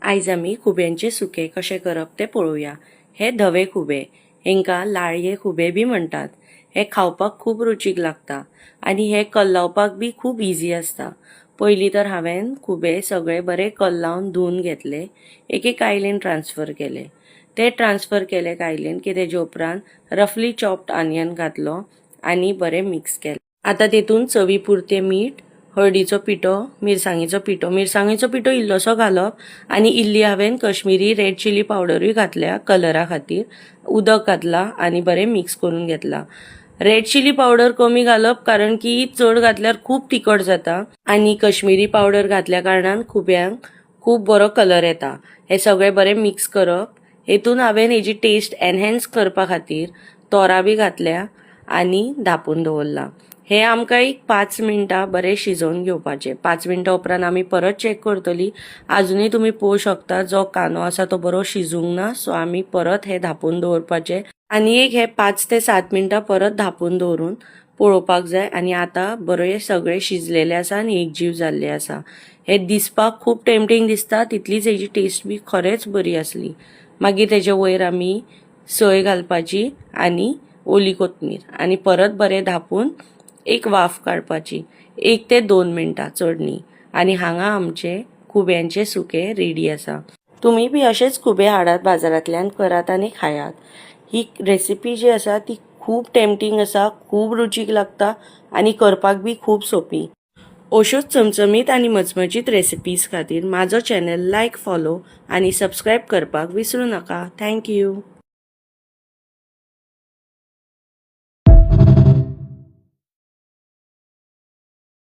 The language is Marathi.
आयज आमी खुब्यांचे सुके कशे करप ते पळोवया। हे धवे खुबे, हेंका लाळये खुबे बी म्हणटात। हे खावपाक खूब रुचीक लागता आणि हे कल्लावपाक बी खूब इजी असता। पयली तर हांवें खुबे सगळे बरे कल्लावन धुवन घेतले, एक कायलेन ट्रान्सफर केले। ते ट्रान्सफर केले कायलेन की तेजे उपरांत रफली चॉप्ड ऑनियन घातलो आणि बरे मिक्स केले। आता तेतून चवी पुरते मीठ, हळदीचो पिठो, मिरसांगेचो पिठो इल्लोसो घालप आणि इल्ली हांवें कश्मीरी रेड चिली पावडरूय घातल्या कलरा खातीर। उदक घातला आणि बरे मिक्स करून घेतला। रेड चिली पावडर कमी घालप कारण की चड घातल्यार खूब तिखट जाता आणि कश्मीरी पावडर घातल्या कारणान खुब्यांक खूब बरो कलर येता। हे सगळे बरे मिक्स करप। हेतून हांवें हेजी टेस्ट एनहॅन्स करपा खातीर तोरा बी घातल्या आणि धापून दवरला। हे आमकां एक 5 मिनटां बरे शिजोवन घेवपाचे। 5 मिनटां उपरांत आमी परत चेक करतली। अजूनही तुम्ही पळोवंक शकता जो कांदो आसा तो बरो शिजूंक ना, सो आमी परत हे धापून दवरपाचे आणि एक हे 5 ते 7 मिनटां परत धापून दवरून पळोवपाक जाय। आणि आता बरे सगळे शिजलेले आसा आणि एकजीव जाल्ले आसा। हे दिसपाक खूब टेम्पटिंग दिसता, तितलीच हेजी टेस्ट बी खरेंच बरी आसली। मागीर तेजे वयर आमी सोय घालपाची आणि ओली कोथमीर आणि परत बरे धापून एक वाफ काडपाची 1 ते 2 मिनटां, चड न्ही। आणि हांगा आमचे खुब्यांचे सुके रेडी आसा। तुम्ही बी असेच खुबे हाडात बाजारांतल्यान, करात आणि खायात। ही रेसिपी जी आसा ती खूब टेम्पटिंग आसा, खूब रुचीक लागता आणि करपाक बी खूब सोपी। अश्योच चमचमीत आणि मचमचीत रेसिपीज खातीर म्हाजो चॅनल लायक, फॉलो आणि सबस्क्राईब करपाक विसरूं नाका। Thank you.